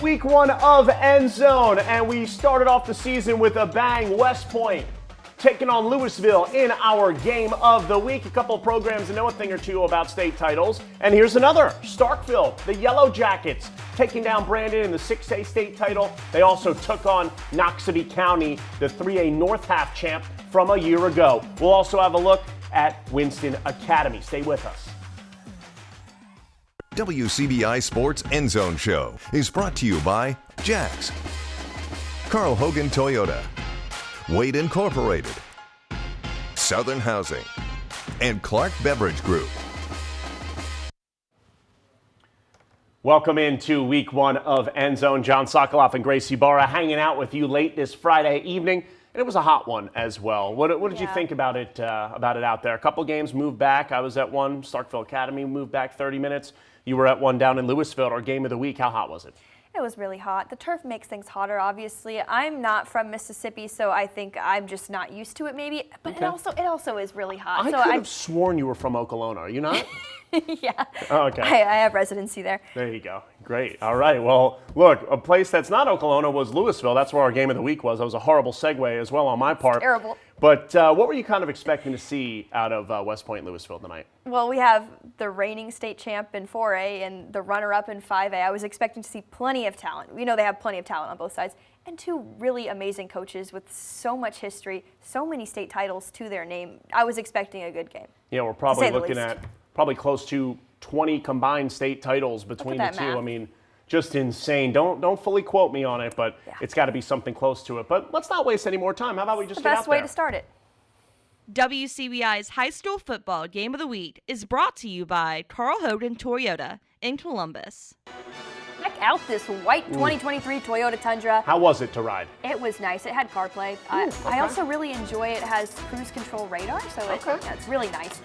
Week 1 of EndZone, and we started off the season with a bang. West Point taking on Louisville in our game of the week. A couple of programs that know a thing or two about state titles. And here's another, Starkville, the Yellow Jackets, taking down Brandon in the 6A state title. They also took on Noxubee County, the 3A North half champ from a year ago. We'll also have a look at Winston Academy. Stay with us. WCBI Sports EndZone Show is brought to you by Jax, Carl Hogan Toyota, Wade Incorporated, Southern Housing, and Clark Beverage Group. Welcome into Week 1 of EndZone. John Sokoloff and Grace Ibarra hanging out with you late this Friday evening. And it was a hot one as well. What did you think about it out there? A couple games moved back. I was at one. Starkville Academy moved back 30 minutes. You were at one down in Louisville, our game of the week. How hot was it? It was really hot. The turf makes things hotter, obviously. I'm not from Mississippi, so I think I'm just not used to it maybe. But Okay. it also is really hot. I could have sworn you were from Okolona. Are you not? Yeah. Oh, okay. I have residency there. There you go. Great. All right. Well, look, a place that's not Okolona was Louisville. That's where our game of the week was. That was a horrible segue as well on my part. Terrible. But what were you kind of expecting to see out of West Point Louisville tonight? Well, we have the reigning state champ in 4A and the runner-up in 5A. I was expecting to see plenty of talent. We know they have plenty of talent on both sides. And two really amazing coaches with so much history, so many state titles to their name. I was expecting a good game. Yeah, we're probably looking at probably close to 20 combined state titles between the two. Math. I mean, just insane. Don't fully quote me on it, but it's got to be something close to it. But let's not waste any more time. How about we just get out there? The best way to start it. WCBI's High School Football Game of the Week is brought to you by Carl Hogan Toyota in Columbus. Check out this white 2023 Toyota Tundra. How was it to ride? It was nice. It had CarPlay. I also really enjoy it. It has cruise control radar, so it's really nice.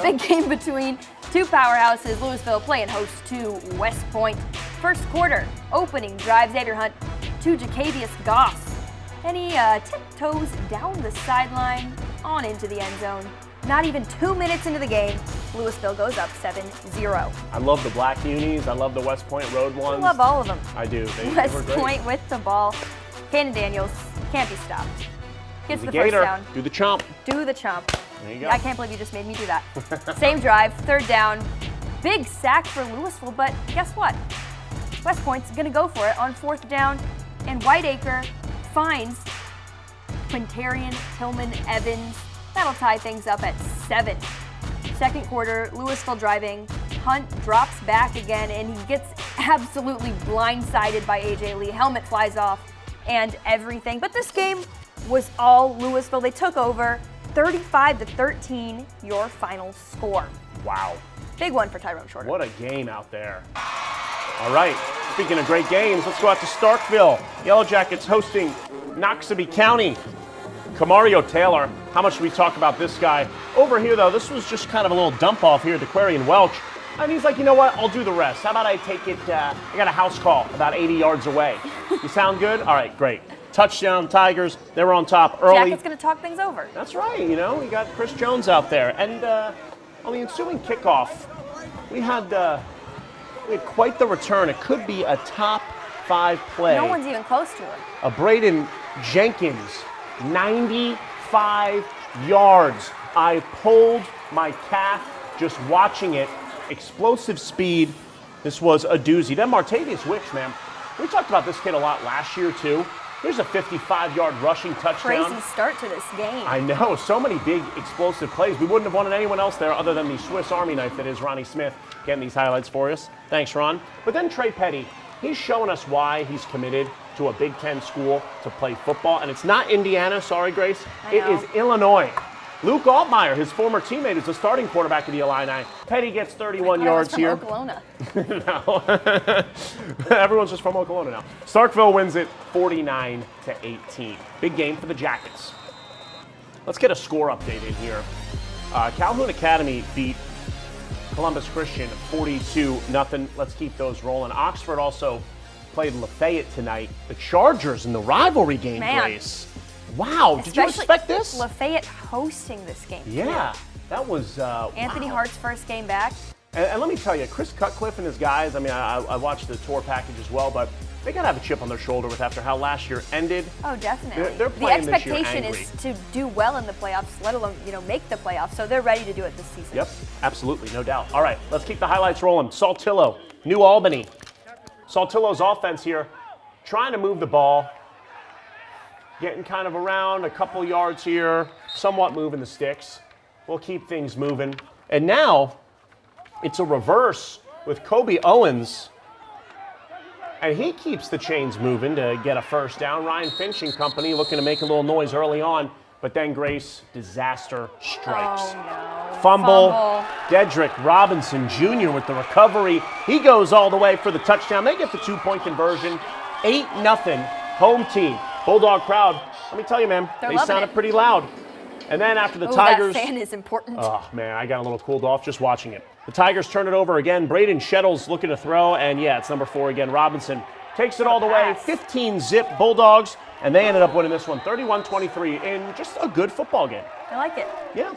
Big game between two powerhouses. Louisville playing host to West Point. First quarter, opening drive, Xavier Hunt to Jacavius Goss. Then he tiptoes down the sideline on into the end zone. Not even 2 minutes into the game, Louisville goes up 7-0. I love the black unis. I love the West Point road ones. I love all of them. I do. They were West great. Point with the ball. Cannon Daniels can't be stopped. Gets the Gator. first down. Do the chomp. Do the chomp. There you go. I can't believe you just made me do that. Same drive, third down. Big sack for Louisville, but guess what? West Point's going to go for it on fourth down, and Whiteacre finds Quintarian Tillman Evans. That'll tie things up at 7. Second quarter, Louisville driving. Hunt drops back again, and he gets absolutely blindsided by A.J. Lee. Helmet flies off and everything. But this game was all Louisville. They took over 35-13, your final score. Wow. Big one for Tyrone Shorter. What a game out there. All right. Speaking of great games, let's go out to Starkville. Yellow Jackets hosting Noxubee County. Camario Taylor, how much do we talk about this guy? Over here, though, this was just kind of a little dump off here to Quarian Welch. And he's like, you know what? I'll do the rest. How about I take it? I got a house call about 80 yards away. You sound good? All right, great. Touchdown, Tigers. They were on top early. Jacket's going to talk things over. That's right. You know, we got Chris Jones out there. And on the ensuing kickoff, we had quite the return. It could be a top 5 play. No one's even close to it. A Braden Jenkins. 95 yards. I pulled my calf just watching it. Explosive speed. This was a doozy. Then Martavius Wicks, man. We talked about this kid a lot last year, too. Here's a 55-yard rushing touchdown. Crazy start to this game. I know. So many big, explosive plays. We wouldn't have wanted anyone else there other than the Swiss Army knife that is Ronnie Smith getting these highlights for us. Thanks, Ron. But then Trey Petty, he's showing us why he's committed to a Big Ten school to play football. And it's not Indiana. Sorry, Grace. It is Illinois. Luke Altmaier, his former teammate, is the starting quarterback of the Illini. Petty gets 31 yards here. Oklahoma. No. Everyone's just from Oklahoma now. Starkville wins it 49-18. Big game for the Jackets. Let's get a score update in here. Calhoun Academy beat Columbus Christian 42-0. Let's keep those rolling. Oxford also played Lafayette tonight. The Chargers in the rivalry game, Grace. Wow, did you expect this? Lafayette hosting this game. Yeah, that was Anthony Hart's first game back. And let me tell you, Chris Cutcliffe and his guys, I mean, I watched the tour package as well, but they got to have a chip on their shoulder with after how last year ended. Oh, definitely. They're playing the this year expectation angry. is to do well in the playoffs, let alone, make the playoffs. So they're ready to do it this season. Yep, absolutely, no doubt. All right, let's keep the highlights rolling. Saltillo, New Albany. Saltillo's offense here, trying to move the ball, getting kind of around a couple yards here, somewhat moving the sticks. We'll keep things moving. And now it's a reverse with Kobe Owens. And he keeps the chains moving to get a first down. Ryan Finch and company looking to make a little noise early on, but then Grace, disaster strikes. Oh, no. Fumble. Dedrick Robinson Jr. with the recovery. He goes all the way for the touchdown. They get the 2-point conversion. 8-0 home team. Bulldog crowd, let me tell you, man, They're they loving sounded it. pretty loud. And then after the Oh, Tigers. that fan is important. Oh, man, I got a little cooled off just watching it. The Tigers turn it over again. Braden Shettles looking to throw, and yeah, it's number 4 again. Robinson takes it all the way. 15-zip Bulldogs, and they ended up winning this one 31-23 in just a good football game. I like it. Yeah.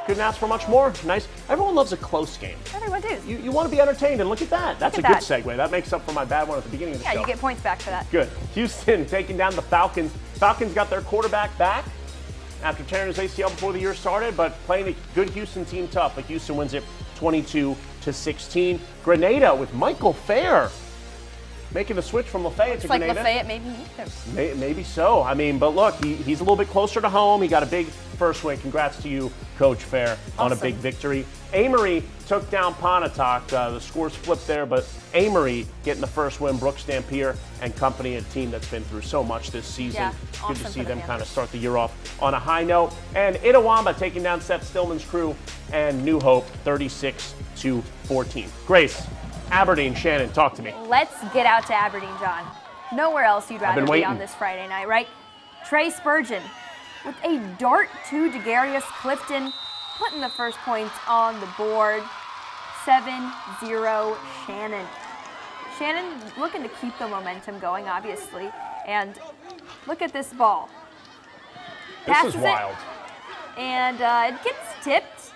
Couldn't ask for much more. Nice. Everyone loves a close game. Everyone do. You want to be entertained, and look at that. That's Look a at good segue. That makes up for my bad one at the beginning of the show. Yeah, you get points back for that. Good. Houston taking down the Falcons. Falcons got their quarterback back after tearing his ACL before the year started, but playing a good Houston team tough. But Houston wins it 22-16. Grenada with Michael Fair making the switch from Lafayette to It's like Grenada. Lafayette maybe need them. Maybe so. I mean, but look, he's a little bit closer to home. He got a big first win. Congrats to you, Coach Fair, on a Awesome. big victory. Amory took down Pontotoc. The scores flipped there, but Amory getting the first win. Brooks Dampier and company, a team that's been through so much this season. Yeah, Good awesome to see for the them kind of Panthers. start the year off on a high note. And Itawamba taking down Seth Stillman's crew and New Hope 36-14. Grace, Aberdeen, Shannon, talk to me. Let's get out to Aberdeen, John. Nowhere else you'd rather been be waiting. on this Friday night, right? Trey Spurgeon with a dart to DeGarius Clifton, putting the first points on the board. 7-0 Shannon. Shannon looking to keep the momentum going, obviously. And look at this ball. This Passes is it, wild. and it gets tipped.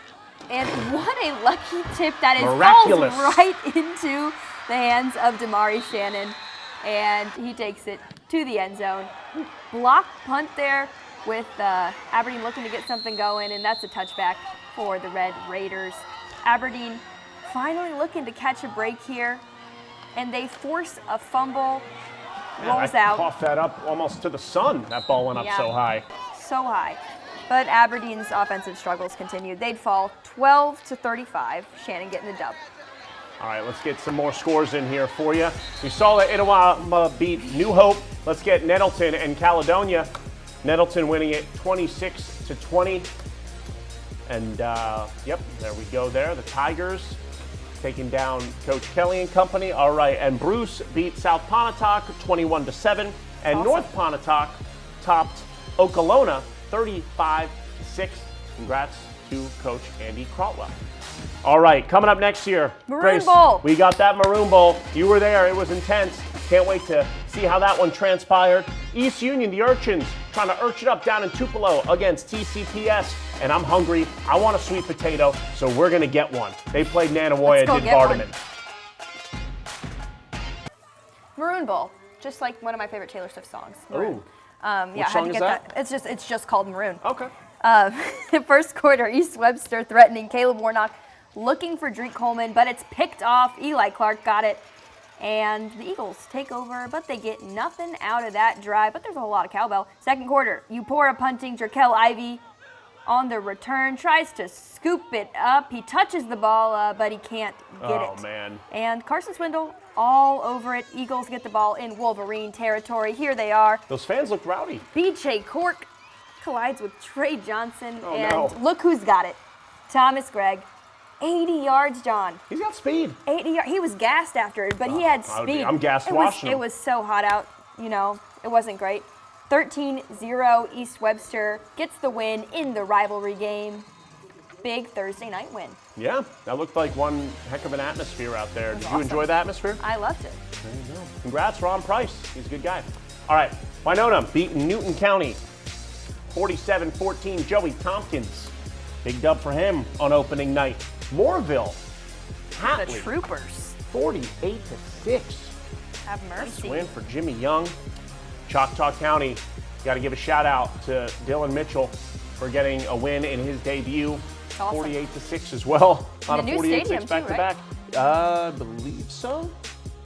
And what a lucky tip that is. Miraculous. Falls right into the hands of Damari Shannon. And he takes it to the end zone. Block punt there with Aberdeen looking to get something going, and that's a touchback for the Red Raiders. Aberdeen finally looking to catch a break here, and they force a fumble. Rolls I out. coughed that up almost to the sun. That ball went up Yeah. so high. So high. But Aberdeen's offensive struggles continued. They'd fall 12-35. Shannon getting the dub. All right, let's get some more scores in here for you. We saw that Itawamba beat New Hope. Let's get Nettleton and Caledonia. Nettleton winning it 26-20. And, yep, there we go there. The Tigers taking down Coach Kelly and company. All right, and Bruce beat South Pontotoc 21-7. And Awesome. North Pontotoc topped Okolona 35-6. Congrats to Coach Andy Crotwell. All right, coming up next year, Maroon Grace, Bowl. we got that Maroon Bowl. You were there. It was intense. Can't wait to see how that one transpired. East Union, the Urchins, trying to urch it up down in Tupelo against TCPS. And I'm hungry. I want a sweet potato, so we're going to get one. They played Nanawoya, Let's go did get one. Vardaman. Maroon Bowl, just like one of my favorite Taylor Swift songs. Maroon. Ooh. Yeah, Which I had song to is get that? It's just called Maroon. Okay. The first quarter, East Webster threatening Caleb Warnock, looking for Drake Coleman, but it's picked off. Eli Clark got it, and the Eagles take over, but they get nothing out of that drive. But there's a whole lot of cowbell. Second quarter, Eupora punting. Drakel Ivy on the return tries to scoop it up. He touches the ball, but he can't get it. Oh, man. And Carson Swindle all over it. Eagles get the ball in Wolverine territory. Here they are. Those fans looked rowdy. BJ Cork collides with Trey Johnson, Oh, and no. look who's got it. Thomas Gregg. 80 yards, John. He's got speed. 80 yards. He was gassed after it, but he had I would be. speed. I'm gassed It was- watching him. It was so hot out, it wasn't great. 13-0 East Webster gets the win in the rivalry game. Big Thursday night win. Yeah, that looked like one heck of an atmosphere out there. Did you awesome. enjoy the atmosphere? I loved it. There you go. Congrats, Ron Price. He's a good guy. All right, Winona beating Newton County 47-14. Joey Tompkins. Big dub for him on opening night. Moorville, The Hatley, Troopers. 48-6. Have Nice mercy. win for Jimmy Young. Choctaw County, got to give a shout out to Dylan Mitchell for getting a win in his debut. Awesome. 48-6 as well. In the new stadium, too, back to back. I believe so.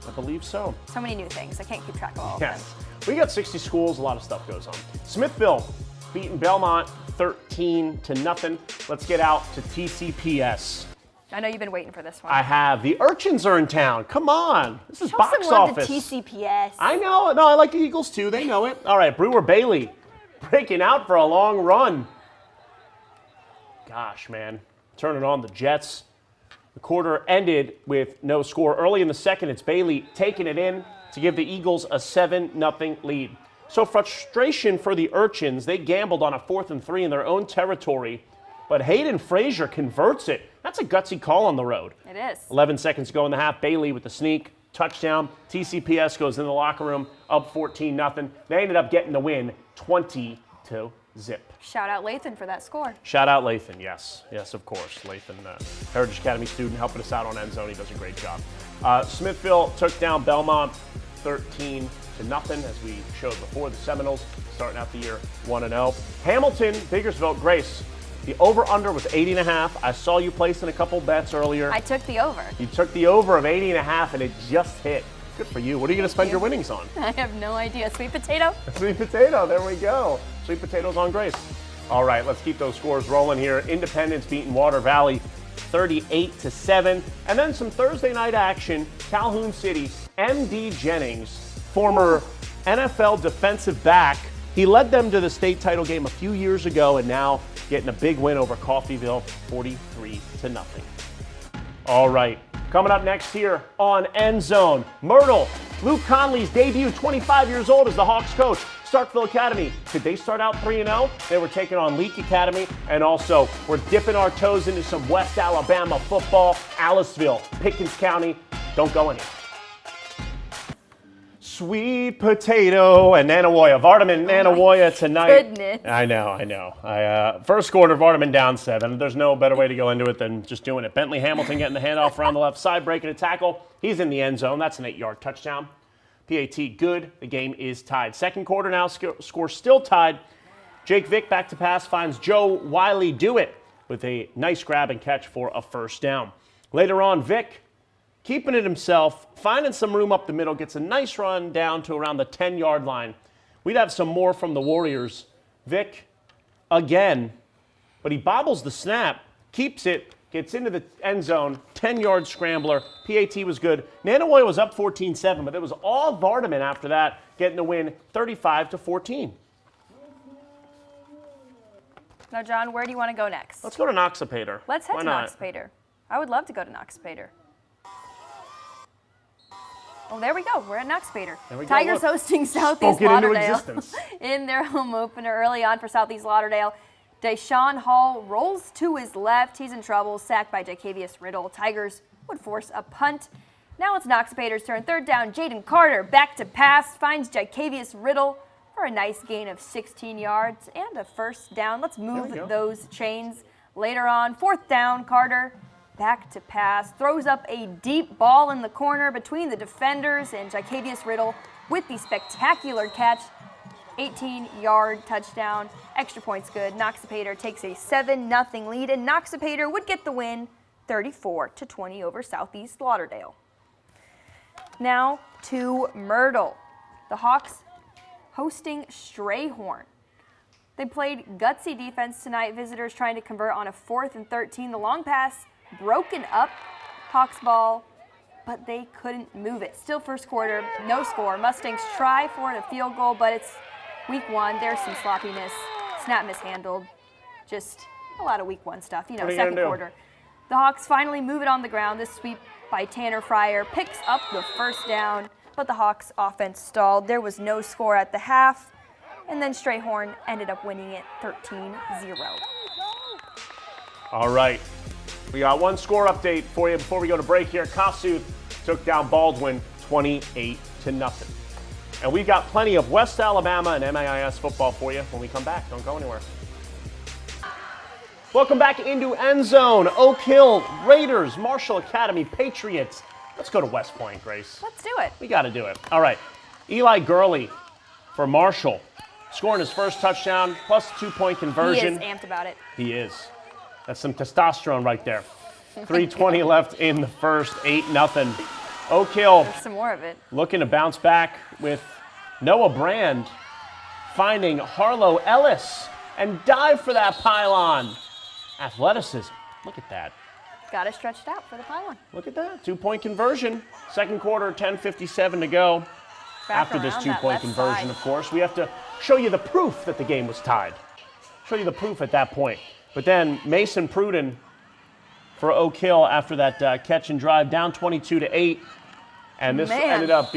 So many new things. I can't keep track of all of Yes. them. We got 60 schools, a lot of stuff goes on. Smithville beating Belmont 13-0. Let's get out to TCPS. I know you've been waiting for this one. I have. The Urchins are in town. Come on. This is Show box some love office. to TCPS. I know. No, I like the Eagles too. They know it. All right, Brewer Bailey breaking out for a long run. Gosh, man. Turning on the Jets. The quarter ended with no score. Early in the second, it's Bailey taking it in to give the Eagles a 7-0 lead. So frustration for the Urchins. They gambled on a 4th and 3 in their own territory, but Hayden Frazier converts it. That's a gutsy call on the road. It is. 11 seconds to go in the half. Bailey with the sneak. Touchdown. TCPS goes in the locker room up 14-0. They ended up getting the win 20-0. Shout out Lathan for that score. Shout out Lathan, yes. Yes, of course. Lathan, Heritage Academy student, helping us out on EndZone. He does a great job. Smithville took down Belmont 13-0, as we showed before. The Seminoles starting out the year 1-0. Hamilton, Bakersfield, Grace. The over-under was 80.5. I saw you placing a couple bets earlier. I took the over. You took the over of 80.5, and it just hit. Good for you. What are you going to spend your winnings on? I have no idea. Sweet potato? Sweet potato. There we go. Sweet potatoes on Grace. All right, let's keep those scores rolling here. Independence beating Water Valley 38-7. And then some Thursday night action. Calhoun City, M.D. Jennings, former NFL defensive back. He led them to the state title game a few years ago, and now getting a big win over Coffeyville, 43-0. All right, coming up next here on EndZone, Myrtle, Luke Conley's debut, 25 years old as the Hawks coach. Starkville Academy, could they start out 3-0? They were taking on Leake Academy, and also we're dipping our toes into some West Alabama football. Aliceville, Pickens County, don't go anywhere. Sweet potato and Nanawoya. Vardaman, Nanawoya tonight. Goodness. I know. First quarter, Vardaman down 7. There's no better way to go into it than just doing it. Bentley Hamilton getting the handoff around the left side, breaking a tackle. He's in the end zone. That's an 8-yard touchdown. PAT good. The game is tied. Second quarter now, score still tied. Jake Vick back to pass finds Joe Wiley Dewitt with a nice grab and catch for a first down. Later on, Vick keeping it himself, finding some room up the middle, gets a nice run down to around the 10-yard line. We'd have some more from the Warriors. Vick again, but he bobbles the snap, keeps it, gets into the end zone, 10-yard scrambler. PAT was good. Nanawoya was up 14-7, but it was all Vardaman after that, getting the win 35-14. Now, John, where do you want to go next? Let's go to Noxapater. Let's head Why to not? Noxapater. I would love to go to Noxapater. Oh, there we go. We're at Noxapater. There we go, Tigers look. hosting Southeast Spoke it into Lauderdale existence. in their home opener early on for Southeast Lauderdale. Deshaun Hall rolls to his left. He's in trouble, sacked by Jacavius Riddle. Tigers would force a punt. Now it's Noxapater's turn. Third down, Jaden Carter back to pass, finds Jacavius Riddle for a nice gain of 16 yards and a first down. Let's move those chains. Later on, fourth down, Carter back to pass, throws up a deep ball in the corner between the defenders and Jacavius Riddle with the spectacular catch. 18-yard touchdown. Extra points good. Noxapater takes a 7-0 lead, and Noxapater would get the win 34-20 over Southeast Lauderdale. Now to Myrtle. The Hawks hosting Strayhorn. They played gutsy defense tonight. Visitors trying to convert on a 4th and 13. The long pass broken up. Hawks ball, but they couldn't move it. Still first quarter, no score. Mustangs try for a field goal, but it's week 1. There's some sloppiness. Snap mishandled. Just a lot of week 1 stuff. You know, second quarter. The Hawks finally move it on the ground. This sweep by Tanner Fryer picks up the first down, but the Hawks offense stalled. There was no score at the half, and then Strayhorn ended up winning it 13-0. All right. We got one score update for you before we go to break here. Kossuth took down Baldwin 28-0. And we've got plenty of West Alabama and MAIS football for you when we come back. Don't go anywhere. Welcome back into EndZone. Oak Hill, Raiders, Marshall Academy, Patriots. Let's go to West Point, Grace. Let's do it. We got to do it. All right. Eli Gurley for Marshall, scoring his first touchdown, plus 2-point conversion. He is amped about it. He is. That's some testosterone right there. 3:20 left in the first, 8-0. Oak Hill There's some more of it. looking to bounce back with Noah Brand finding Harlow Ellis and dive for that pylon. Athleticism. Look at that. Got it stretched out for the pylon. Look at that. 2-point conversion. Second quarter, 10:57 to go. Back After this around that 2-point left conversion, side. of course, we have to show you the proof that the game was tied. Show you the proof at that point. But then Mason Pruden for Oak Hill after that catch and drive, down 22-8, and this Man. ended up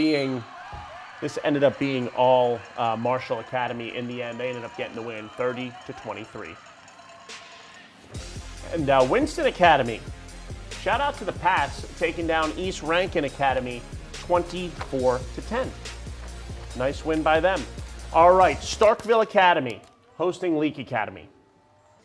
being all Marshall Academy in the end. They ended up getting the win, 30-23. And Winston Academy, shout out to the Pats, taking down East Rankin Academy, 24-10. Nice win by them. All right, Starkville Academy hosting Leake Academy.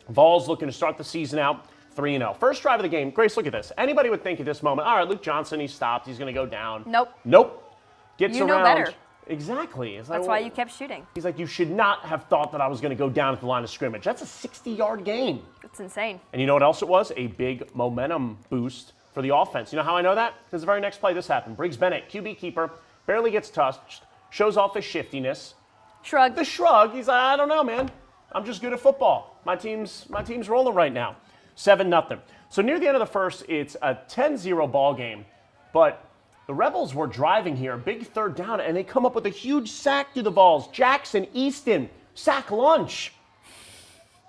Vols looking to start the season out 3-0. First drive of the game. Grace, look at this. Anybody would think at this moment, all right, Luke Johnson, he stopped. He's going to go down. Nope. Gets You around. know better. Exactly. It's like, That's why you kept shooting. He's like, you should not have thought that I was going to go down at the line of scrimmage. That's a 60-yard gain. It's insane. And you know what else it was? A big momentum boost for the offense. You know how I know that? Because the very next play this happened. Briggs Bennett, QB keeper, barely gets touched, shows off his shiftiness. Shrug. The shrug, he's like, I don't know, man. I'm just good at football. My team's rolling right now. 7-0. So near the end of the first, it's a 10-0 ball game. But the Rebels were driving here, big third down, and they come up with a huge sack through the Vols. Jackson Easton, sack lunch.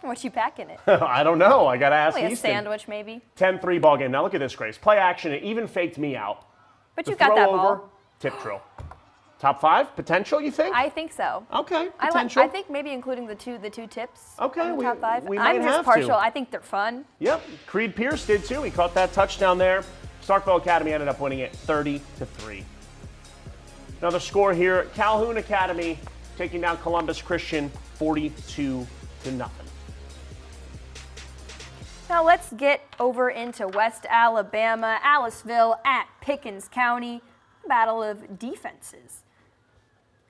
What you packing it? I don't know. I got to ask Like a Easton. sandwich, maybe. 10-3 ball game. Now look at this, Grace. Play action. It even faked me out. But The you got throw that over, ball. tip drill. Top 5 potential, you think? I think so. Okay, I potential. I think maybe including the two tips. Okay, on the top 5. we might I'm have just to. partial. I think they're fun. Yep, Creed Pierce did too. He caught that touchdown there. Starkville Academy ended up winning it 30-3. Another score here, Calhoun Academy taking down Columbus Christian 42-0. Now let's get over into West Alabama, Aliceville at Pickens County. Battle of defenses.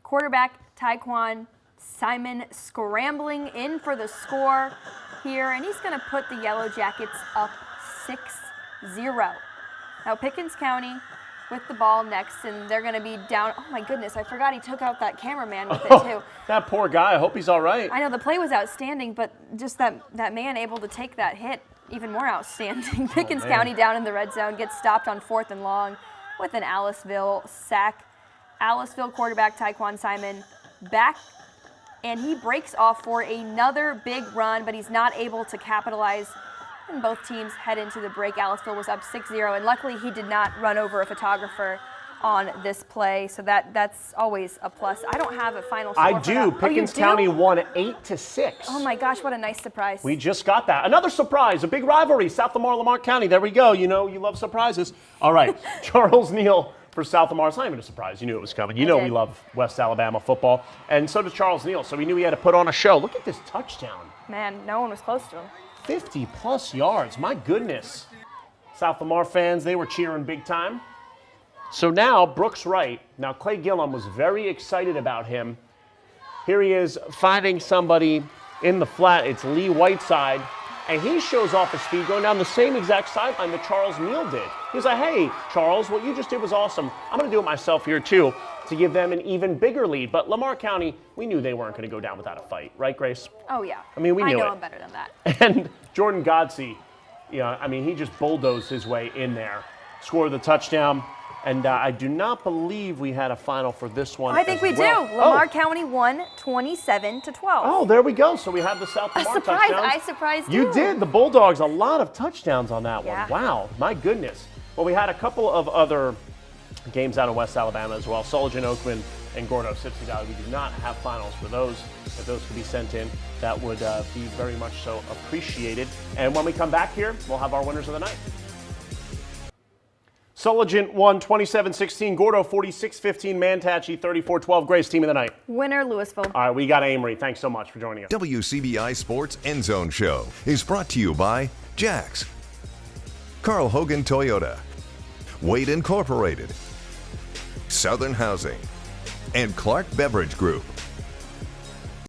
Quarterback Taekwon Simon scrambling in for the score here, and he's going to put the Yellow Jackets up 6-0. Now Pickens County with the ball next, and they're going to be down. Oh my goodness, I forgot he took out that cameraman with it too. That poor guy. I hope he's all right. I know the play was outstanding, but just that man able to take that hit, even more outstanding. Pickens man. County down in the red zone, gets stopped on 4th and long with an Aliceville sack. Aliceville quarterback Taekwon Simon back, and he breaks off for another big run, but he's not able to capitalize. And both teams head into the break. Aliceville was up 6-0, and luckily he did not run over a photographer on this play, so that's always a plus. I don't have a final score. I for do. that. Oh, you Pickens do? County won 8-6. Oh my gosh, what a nice surprise. We just got that. Another surprise, a big rivalry, South Lamar, Lamar County. There we go. You know, you love surprises. All right, Charles Neal for South Lamar. It's not even a surprise. You knew it was coming. You know we love West Alabama football. And so does Charles Neal, so we knew he had to put on a show. Look at this touchdown. Man, no one was close to him. 50-plus yards. My goodness. South Lamar fans, they were cheering big time. So now, Brooks Wright. Now, Clay Gillum was very excited about him. Here he is finding somebody in the flat. It's Lee Whiteside. And he shows off his speed going down the same exact sideline that Charles Neal did. He's like, hey, Charles, what you just did was awesome. I'm going to do it myself here, too, to give them an even bigger lead. But Lamar County, we knew they weren't going to go down without a fight. Right, Grace? Oh, yeah. I mean, we knew I know it. him better than that. And Jordan Godsey, I mean, he just bulldozed his way in there. Scored the touchdown. And I do not believe we had a final for this one. I think we well. do. Lamar County won 27-12. Oh, there we go. So we have the South A Lamar surprise. touchdowns. I surprised You you. did. The Bulldogs, a lot of touchdowns on that Yeah. one. Wow, my goodness. Well, we had a couple of other games out of West Alabama as well. Sullivan, Oakman, and Gordo, Sipsey Valley. We do not have finals for those. If those could be sent in, that would be very much so appreciated. And when we come back here, we'll have our winners of the night. Sullivan won 27-16, Gordo 46-15, Mantachi 34-12. Grace, team of the night. Winner, Louisville. All right, we got Amory. Thanks so much for joining us. WCBI Sports EndZone Show is brought to you by Jax, Carl Hogan Toyota, Wade Incorporated, Southern Housing, and Clark Beverage Group.